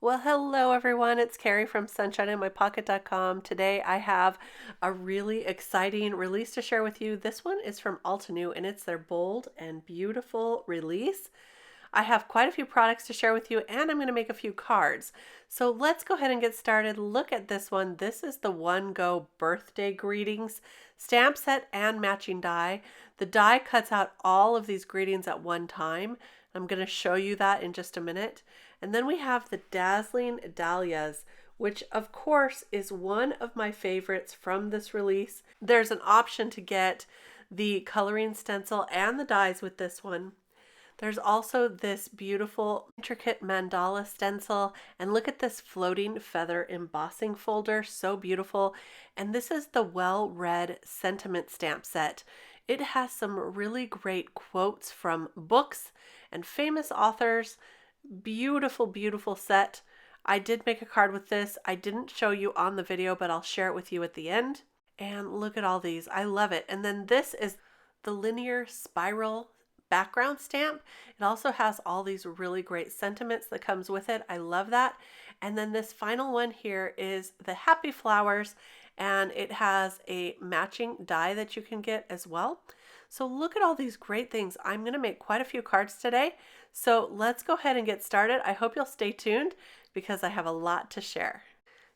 Well, hello everyone. It's Kari from sunshineinmypocket.com. Today I have a really exciting release to share with you. This one is from Altenew and it's their Bold and Beautiful release. I have quite a few products to share with you and I'm going to make a few cards. So let's go ahead and get started. Look at this one. This is the One Go Birthday Greetings stamp set and matching die. The die cuts out all of these greetings at one time. I'm going to show you that in just a minute. And then we have the Dazzling Dahlias, which of course is one of my favorites from this release. There's an option to get the coloring stencil and the dies with this one. There's also this beautiful intricate mandala stencil, and look at this floating feather embossing folder, so beautiful. And this is the well-read sentiment stamp set. It has some really great quotes from books and famous authors. Beautiful, beautiful set. I did make a card with this. I didn't show you on the video, but I'll share it with you at the end. And look at all these. I love it. And then this is the linear spiral background stamp. It also has all these really great sentiments that comes with it. I love that. And then this final one here is the happy flowers, and it has a matching die that you can get as well. So look at all these great things. I'm going to make quite a few cards today. So let's go ahead and get started. I hope you'll stay tuned because I have a lot to share.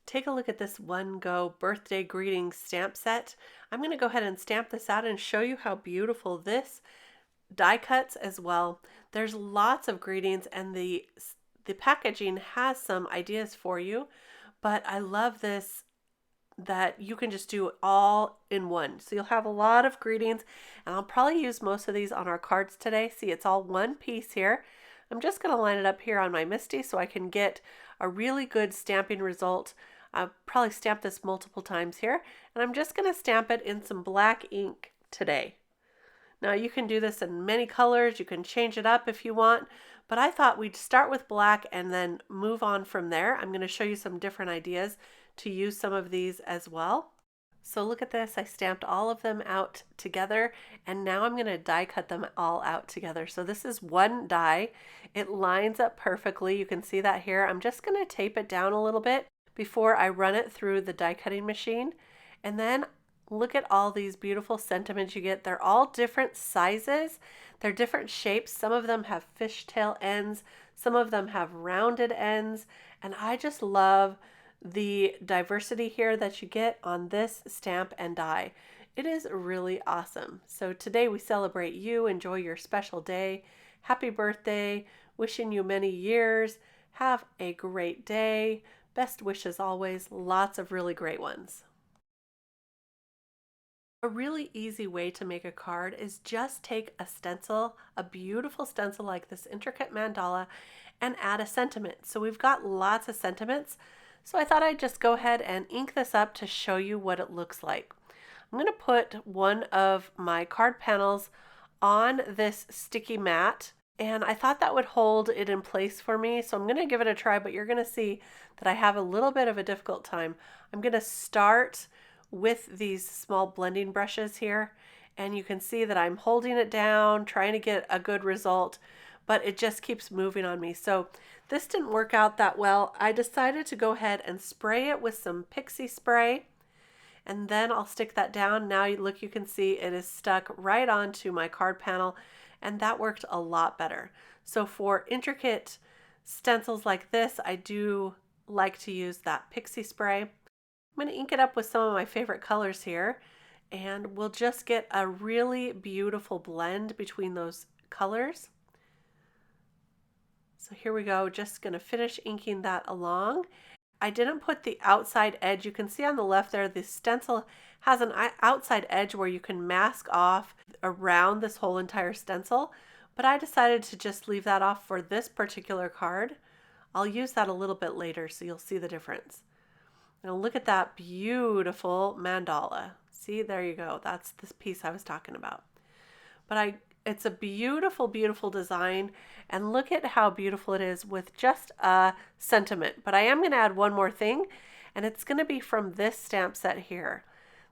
Take a look at this One Go Birthday Greetings stamp set. I'm going to go ahead and stamp this out and show you how beautiful this die cuts as well. There's lots of greetings and the packaging has some ideas for you, but I love this that you can just do all in one. So you'll have a lot of greetings, and I'll probably use most of these on our cards today. See, it's all one piece here. I'm just going to line it up here on my Misty so I can get a really good stamping result. I'll probably stamp this multiple times here, and I'm just going to stamp it in some black ink today. Now you can do this in many colors. You can change it up if you want, but I thought we'd start with black and then move on from there. I'm going to show you some different ideas to use some of these as well. So look at this. I stamped all of them out together, and now I'm going to die cut them all out together. So this is one die. It lines up perfectly. You can see that here. I'm just going to tape it down a little bit before I run it through the die cutting machine. And then look at all these beautiful sentiments you get. They're all different sizes. They're different shapes. Some of them have fishtail ends. Some of them have rounded ends. And I just love the diversity here that you get on this stamp and die. It is really awesome. So today we celebrate you. Enjoy your special day. Happy birthday. Wishing you many years. Have a great day. Best wishes always. Lots of really great ones. A really easy way to make a card is just take a stencil, a beautiful stencil like this intricate mandala, and add a sentiment. So we've got lots of sentiments. So I thought I'd just go ahead and ink this up to show you what it looks like. I'm going to put one of my card panels on this sticky mat, and I thought that would hold it in place for me. So I'm going to give it a try, but you're going to see that I have a little bit of a difficult time. I'm going to start with these small blending brushes here, and you can see that I'm holding it down, trying to get a good result, but it just keeps moving on me. So this didn't work out that well. I decided to go ahead and spray it with some pixie spray, and then I'll stick that down. Now look, you can see it is stuck right onto my card panel, and that worked a lot better. So for intricate stencils like this, I do like to use that pixie spray. I'm going to ink it up with some of my favorite colors here, and we'll just get a really beautiful blend between those colors. So here we go, just going to finish inking that along. I didn't put the outside edge. You can see on the left there, the stencil has an outside edge where you can mask off around this whole entire stencil, but I decided to just leave that off for this particular card. I'll use that a little bit later so you'll see the difference. Now look at that beautiful mandala. See, there you go. That's this piece I was talking about. But it's a beautiful, beautiful design, and look at how beautiful it is with just a sentiment. But I am going to add one more thing, and it's going to be from this stamp set here.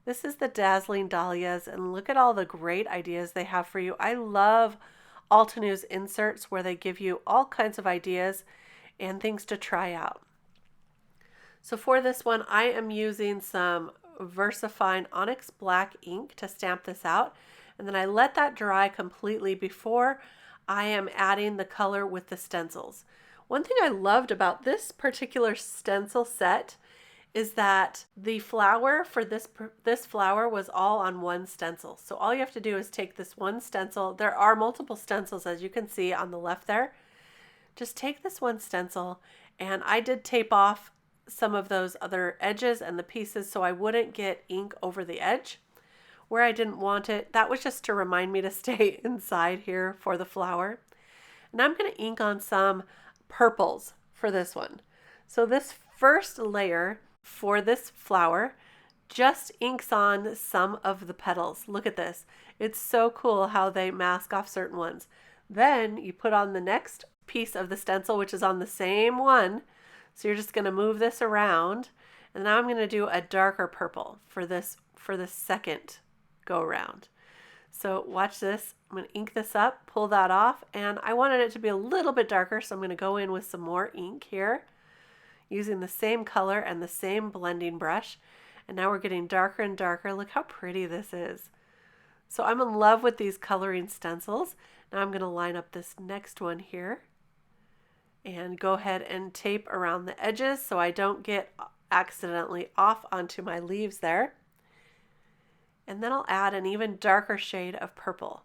This is the Dazzling Dahlias, and look at all the great ideas they have for you. I love Altenew's inserts where they give you all kinds of ideas. and things to try out. So for this one, I am using some VersaFine Onyx black ink to stamp this out. And then I let that dry completely before I am adding the color with the stencils. One thing I loved about this particular stencil set is that the flower for this flower was all on one stencil. So all you have to do is take this one stencil. There are multiple stencils, as you can see on the left there. Just take this one stencil, and I did tape off some of those other edges and the pieces so I wouldn't get ink over the edge where I didn't want it. That was just to remind me to stay inside here for the flower. And I'm going to ink on some purples for this one. So this first layer for this flower just inks on some of the petals. Look at this. It's so cool how they mask off certain ones. Then you put on the next piece of the stencil, which is on the same one. So you're just going to move this around. And now I'm going to do a darker purple for the second go around. So watch this. I'm going to ink this up, pull that off, and I wanted it to be a little bit darker, so I'm going to go in with some more ink here using the same color and the same blending brush. And now we're getting darker and darker. Look how pretty this is. So I'm in love with these coloring stencils. Now I'm going to line up this next one here and go ahead and tape around the edges so I don't get accidentally off onto my leaves there. And then I'll add an even darker shade of purple,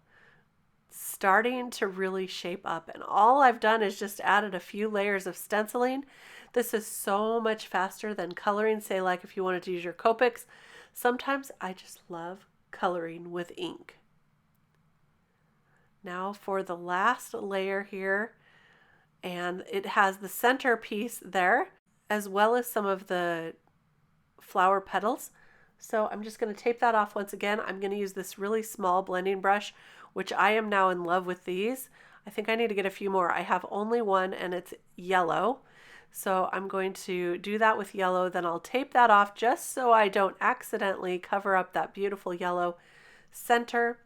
starting to really shape up. And all I've done is just added a few layers of stenciling. This is so much faster than coloring, say like if you wanted to use your Copics. Sometimes I just love coloring with ink. Now for the last layer here, and it has the center piece there as well as some of the flower petals. So I'm just going to tape that off once again. I'm going to use this really small blending brush, which I am now in love with these. I think I need to get a few more. I have only one and it's yellow. So I'm going to do that with yellow. Then I'll tape that off just so I don't accidentally cover up that beautiful yellow center.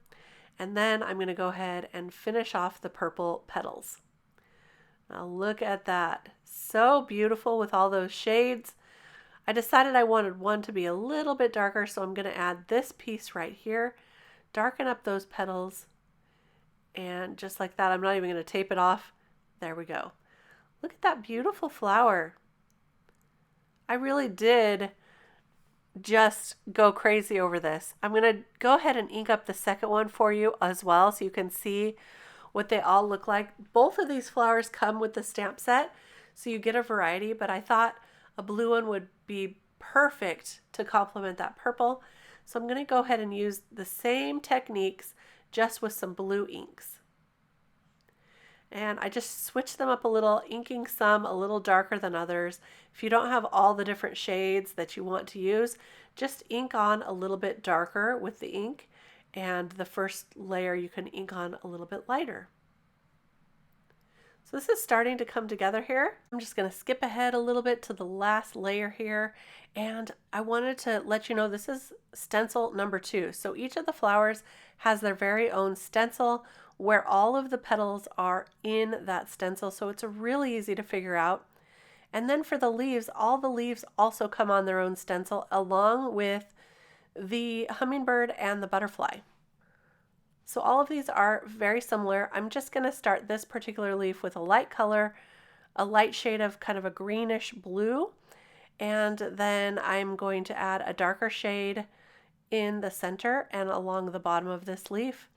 And then I'm going to go ahead and finish off the purple petals. Now look at that. So beautiful with all those shades. I decided I wanted one to be a little bit darker, so I'm going to add this piece right here, darken up those petals, and just like that, I'm not even going to tape it off. There we go. Look at that beautiful flower. I really did just go crazy over this. I'm going to go ahead and ink up the second one for you as well so you can see what they all look like. Both of these flowers come with the stamp set, so you get a variety, but I thought a blue one would be perfect to complement that purple. So I'm going to go ahead and use the same techniques just with some blue inks. And I just switched them up a little, inking some a little darker than others. If you don't have all the different shades that you want to use, just ink on a little bit darker with the ink, and the first layer you can ink on a little bit lighter. So this is starting to come together here. I'm just going to skip ahead a little bit to the last layer here, and I wanted to let you know this is stencil number 2. So each of the flowers has their very own stencil where all of the petals are in that stencil, so it's really easy to figure out. And then for the leaves, all the leaves also come on their own stencil along with the hummingbird and the butterfly. So all of these are very similar. I'm just going to start this particular leaf with a light color, a light shade of kind of a greenish blue, and then I'm going to add a darker shade in the center and along the bottom of this leaf.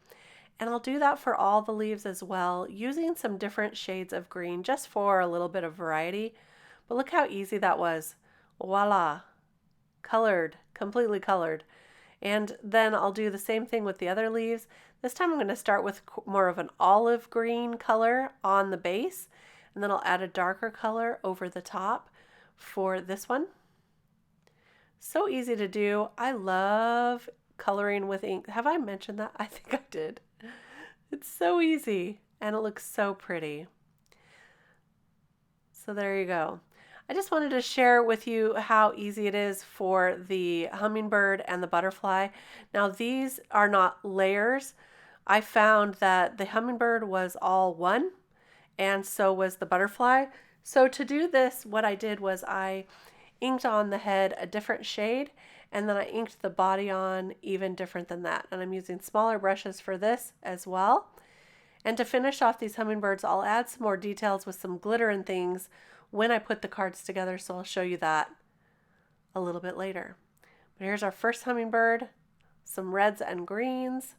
And I'll do that for all the leaves as well, using some different shades of green just for a little bit of variety. But look how easy that was. Voila! Colored, completely colored. And then I'll do the same thing with the other leaves. This time I'm going to start with more of an olive green color on the base, and then I'll add a darker color over the top for this one. So easy to do. I love coloring with ink. Have I mentioned that? I think I did. It's so easy and it looks so pretty. So there you go. I just wanted to share with you how easy it is for the hummingbird and the butterfly. Now these are not layers. I found that the hummingbird was all one, and so was the butterfly. So to do this, what I did was I inked on the head a different shade, and then I inked the body on even different than that. And I'm using smaller brushes for this as well. And to finish off these hummingbirds, I'll add some more details with some glitter and things when I put the cards together, so I'll show you that a little bit later. But here's our first hummingbird, some reds and greens.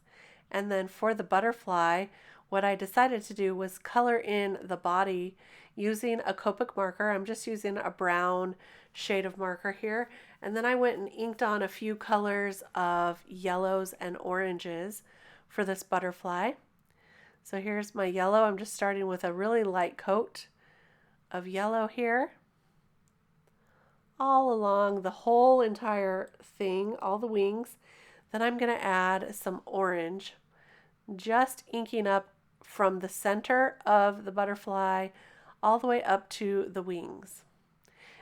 And then for the butterfly, what I decided to do was color in the body using a Copic marker. I'm just using a brown shade of marker here. And then I went and inked on a few colors of yellows and oranges for this butterfly. So here's my yellow. I'm just starting with a really light coat of yellow here, all along the whole entire thing, all the wings. Then I'm going to add some orange, just inking up from the center of the butterfly all the way up to the wings.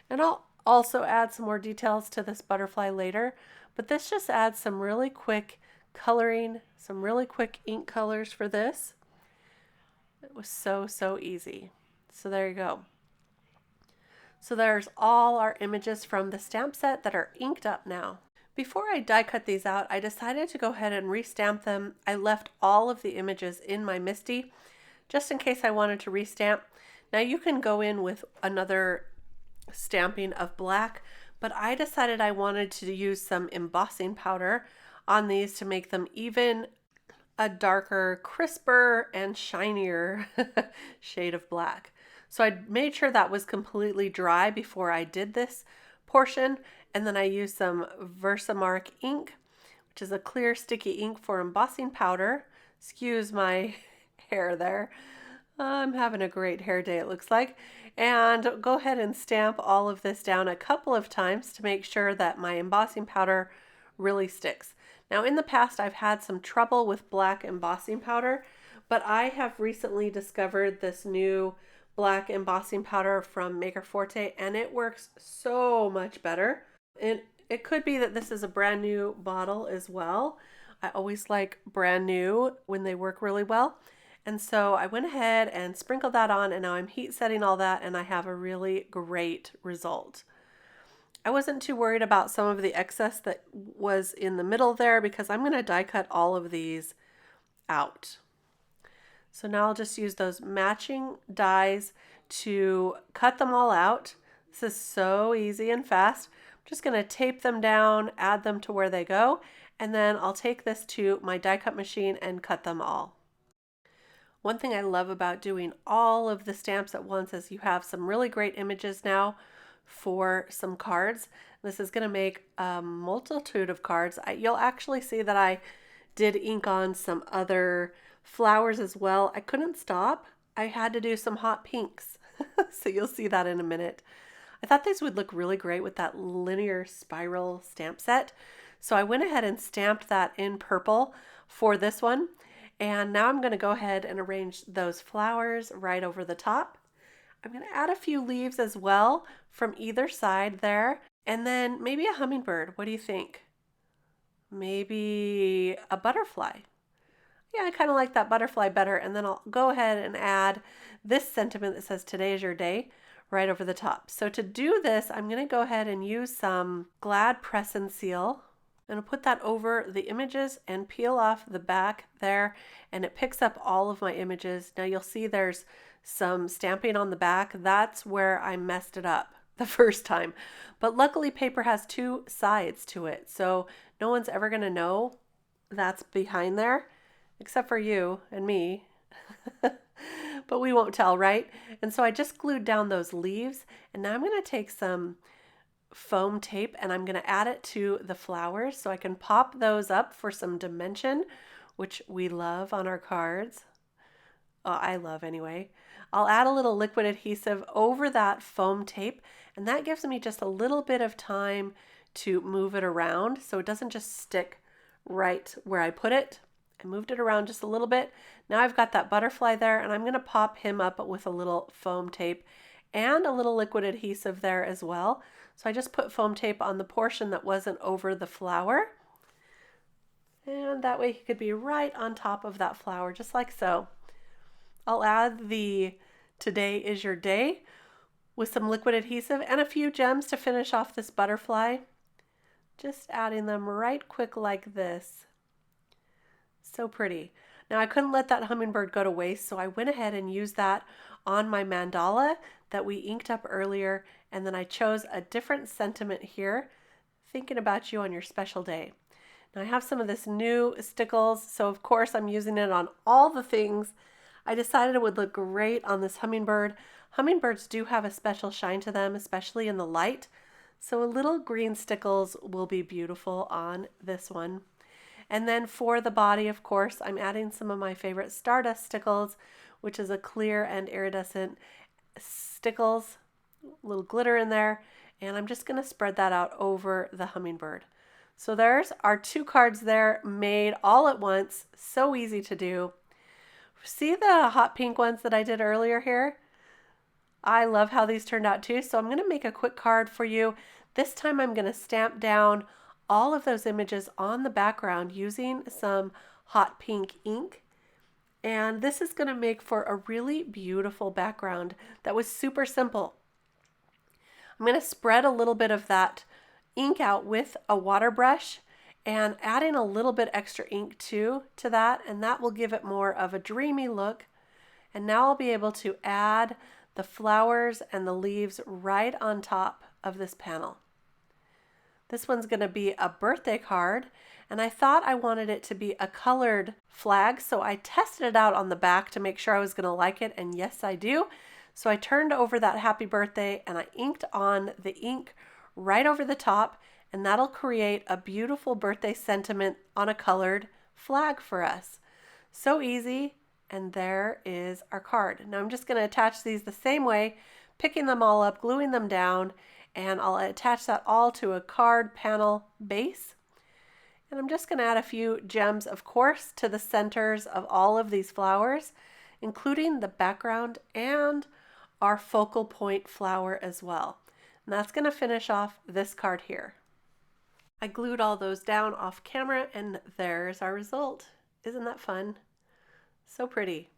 And I'll also add some more details to this butterfly later, but this just adds some really quick coloring, some really quick ink colors for this. It was so easy. So there you go. So there's all our images from the stamp set that are inked up now. Before I die cut these out, I decided to go ahead and restamp them. I left all of the images in my MISTI just in case I wanted to restamp. Now you can go in with another stamping of black, but I decided I wanted to use some embossing powder on these to make them even a darker, crisper, and shinier shade of black. So I made sure that was completely dry before I did this portion, and then I used some Versamark ink, which is a clear sticky ink for embossing powder. Excuse my hair there. I'm having a great hair day, it looks like. And go ahead and stamp all of this down a couple of times to make sure that my embossing powder really sticks. Now in the past I've had some trouble with black embossing powder, but I have recently discovered this new black embossing powder from Maker Forte, and it works so much better. And it could be that this is a brand new bottle as well. I always like brand new when they work really well. And so I went ahead and sprinkled that on, and now I'm heat setting all that, and I have a really great result. I wasn't too worried about some of the excess that was in the middle there because I'm going to die cut all of these out. So now I'll just use those matching dies to cut them all out. This is so easy and fast. I'm just going to tape them down, add them to where they go, and then I'll take this to my die cut machine and cut them all. One thing I love about doing all of the stamps at once is you have some really great images now for some cards. This is going to make a multitude of cards. You'll actually see that I did ink on some other flowers as well. I couldn't stop. I had to do some hot pinks. So you'll see that in a minute. I thought these would look really great with that linear spiral stamp set. So I went ahead and stamped that in purple for this one. And now I'm going to go ahead and arrange those flowers right over the top. I'm going to add a few leaves as well from either side there. And then maybe a hummingbird. What do you think? Maybe a butterfly. Yeah, I kind of like that butterfly better. And then I'll go ahead and add this sentiment that says today is your day right over the top. So to do this, I'm going to go ahead and use some Glad Press and Seal. I'm going to put that over the images and peel off the back there, and it picks up all of my images. Now you'll see there's some stamping on the back. That's where I messed it up the first time. But luckily paper has two sides to it, so no one's ever going to know that's behind there, except for you and me. But we won't tell, right? And so I just glued down those leaves, and now I'm going to take some foam tape and I'm going to add it to the flowers so I can pop those up for some dimension, which we love on our cards. I love anyway. I'll add a little liquid adhesive over that foam tape, and that gives me just a little bit of time to move it around so it doesn't just stick right where I put it. I moved it around just a little bit. Now I've got that butterfly there, and I'm going to pop him up with a little foam tape and a little liquid adhesive there as well. So I just put foam tape on the portion that wasn't over the flower. And that way he could be right on top of that flower, just like so. I'll add the today is your day with some liquid adhesive and a few gems to finish off this butterfly. Just adding them right quick like this. So pretty. Now I couldn't let that hummingbird go to waste, so I went ahead and used that on my mandala that we inked up earlier, and then I chose a different sentiment here, thinking about you on your special day. Now I have some of this new stickles, so of course I'm using it on all the things. I decided it would look great on this hummingbird. Hummingbirds do have a special shine to them, especially in the light, so a little green stickles will be beautiful on this one. And then for the body, of course, I'm adding some of my favorite Stardust stickles, which is a clear and iridescent stickles, a little glitter in there, and I'm just going to spread that out over the hummingbird. So there's our 2 cards there made all at once, so easy to do. See the hot pink ones that I did earlier here? I love how these turned out too, so I'm going to make a quick card for you. This time I'm going to stamp down all of those images on the background using some hot pink ink. And this is going to make for a really beautiful background that was super simple. I'm going to spread a little bit of that ink out with a water brush and adding a little bit extra ink too to that, and that will give it more of a dreamy look. And now I'll be able to add the flowers and the leaves right on top of this panel. This one's going to be a birthday card, and I thought I wanted it to be a colored flag, so I tested it out on the back to make sure I was going to like it, and yes I do. So I turned over that happy birthday and I inked on the ink right over the top, and that'll create a beautiful birthday sentiment on a colored flag for us. So easy, and there is our card. Now I'm just going to attach these the same way, picking them all up, gluing them down, and I'll attach that all to a card panel base. And I'm just going to add a few gems, of course, to the centers of all of these flowers, including the background and our focal point flower as well. And that's going to finish off this card here. I glued all those down off camera, and there's our result. Isn't that fun? So pretty.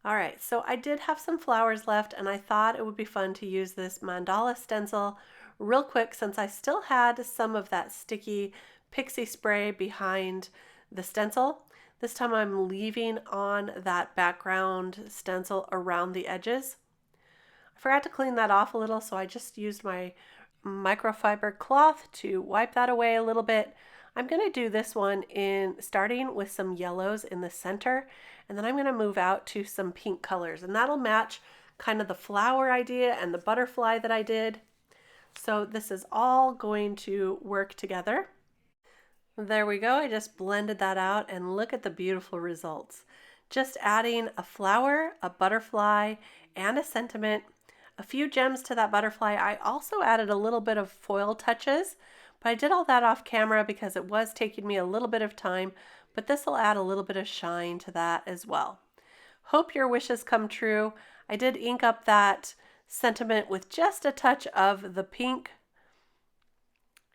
All right, so I did have some flowers left, and I thought it would be fun to use this mandala stencil real quick since I still had some of that sticky pixie spray behind the stencil. This time I'm leaving on that background stencil around the edges. I forgot to clean that off a little, so I just used my microfiber cloth to wipe that away a little bit. I'm going to do this one starting with some yellows in the center, and then I'm going to move out to some pink colors, and that'll match kind of the flower idea and the butterfly that I did. So this is all going to work together. There we go. I just blended that out, and look at the beautiful results. Just adding a flower, a butterfly, and a sentiment, a few gems to that butterfly. I also added a little bit of foil touches, but I did all that off camera because it was taking me a little bit of time, but this will add a little bit of shine to that as well. Hope your wishes come true. I did ink up that sentiment with just a touch of the pink,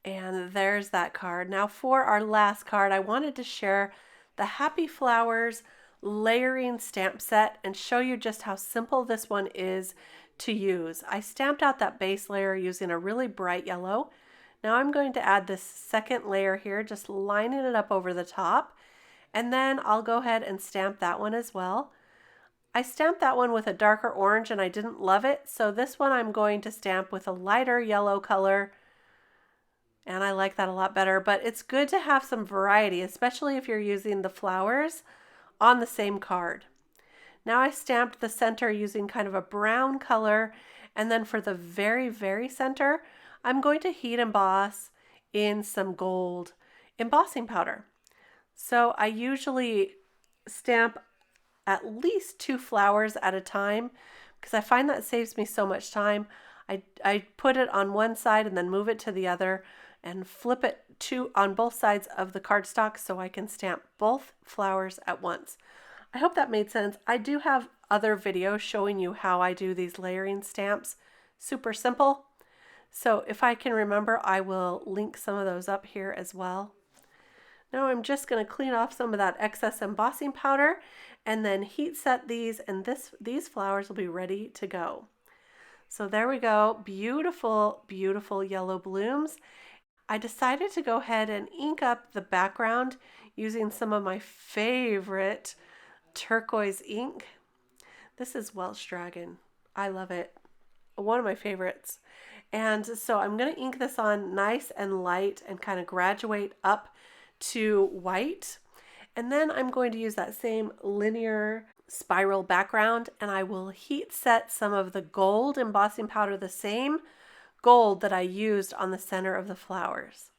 and there's that card. Now for our last card, I wanted to share the Happy Flowers layering stamp set and show you just how simple this one is to use. I stamped out that base layer using a really bright yellow. Now I'm going to add this second layer here, just lining it up over the top, and then I'll go ahead and stamp that one as well. I stamped that one with a darker orange and I didn't love it, so this one I'm going to stamp with a lighter yellow color, and I like that a lot better. But it's good to have some variety, especially if you're using the flowers on the same card. Now I stamped the center using kind of a brown color, and then for the very, very center, I'm going to heat emboss in some gold embossing powder. So I usually stamp at least 2 flowers at a time because I find that saves me so much time. I put it on one side and then move it to the other and flip it on both sides of the cardstock so I can stamp both flowers at once. I hope that made sense. I do have other videos showing you how I do these layering stamps. Super simple. So if I can remember, I will link some of those up here as well. Now I'm just going to clean off some of that excess embossing powder and then heat set these, and these flowers will be ready to go. So there we go. Beautiful, beautiful yellow blooms. I decided to go ahead and ink up the background using some of my favorite turquoise ink. This is Welsh Dragon. I love it. One of my favorites. And so I'm going to ink this on nice and light and kind of graduate up to white. And then I'm going to use that same linear spiral background, and I will heat set some of the gold embossing powder, the same gold that I used on the center of the flowers.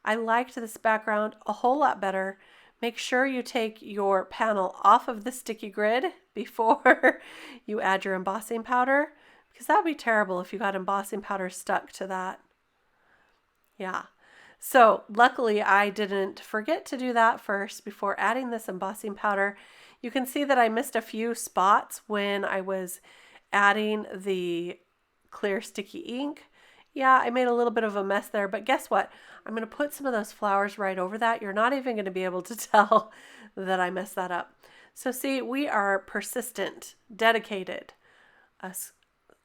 I liked this background a whole lot better. Make sure you take your panel off of the sticky grid before you add your embossing powder, because that would be terrible if you got embossing powder stuck to that. Yeah. So luckily I didn't forget to do that first before adding this embossing powder. You can see that I missed a few spots when I was adding the clear sticky ink. Yeah, I made a little bit of a mess there, but guess what? I'm going to put some of those flowers right over that. You're not even going to be able to tell that I messed that up. So see, we are persistent, dedicated, us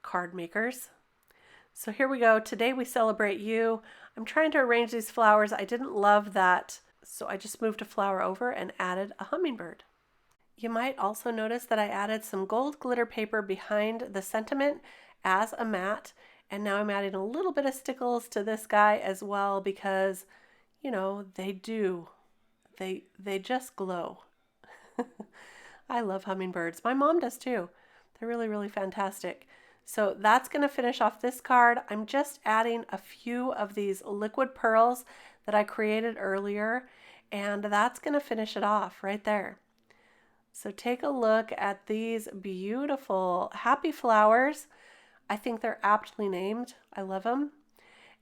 card makers. So here we go. Today we celebrate you. I'm trying to arrange these flowers. I didn't love that, so I just moved a flower over and added a hummingbird. You might also notice that I added some gold glitter paper behind the sentiment as a matte, and now I'm adding a little bit of stickles to this guy as well because, you know, they just glow. I love hummingbirds. My mom does too. They're really, really fantastic. So that's going to finish off this card. I'm just adding a few of these liquid pearls that I created earlier, and that's going to finish it off right there. So take a look at these beautiful happy flowers. I think they're aptly named. I love them.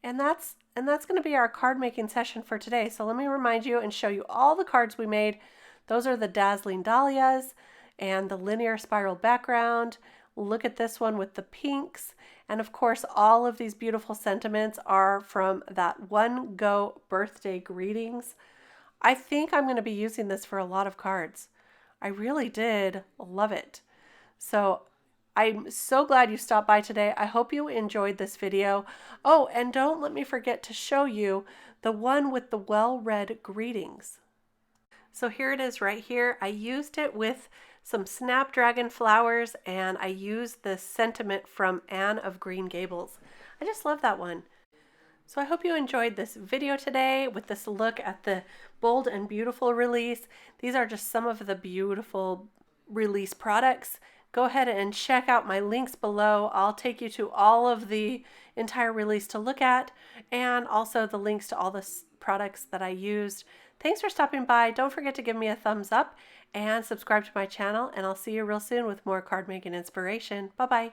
And that's going to be our card making session for today. So let me remind you and show you all the cards we made. Those are the Dazzling Dahlias and the linear spiral background. Look at this one with the pinks. And of course, all of these beautiful sentiments are from that One Go birthday greetings. I think I'm going to be using this for a lot of cards. I really did love it. So I'm so glad you stopped by today. I hope you enjoyed this video. Oh, and don't let me forget to show you the one with the well-read greetings. So here it is right here. I used it with some Snapdragon flowers, and I used the sentiment from Anne of Green Gables. I just love that one. So I hope you enjoyed this video today with this look at the Bold and Beautiful release. These are just some of the beautiful release products. Go ahead and check out my links below. I'll take you to all of the entire release to look at, and also the links to all the products that I used. Thanks for stopping by. Don't forget to give me a thumbs up and subscribe to my channel, and I'll see you real soon with more card making inspiration. Bye-bye.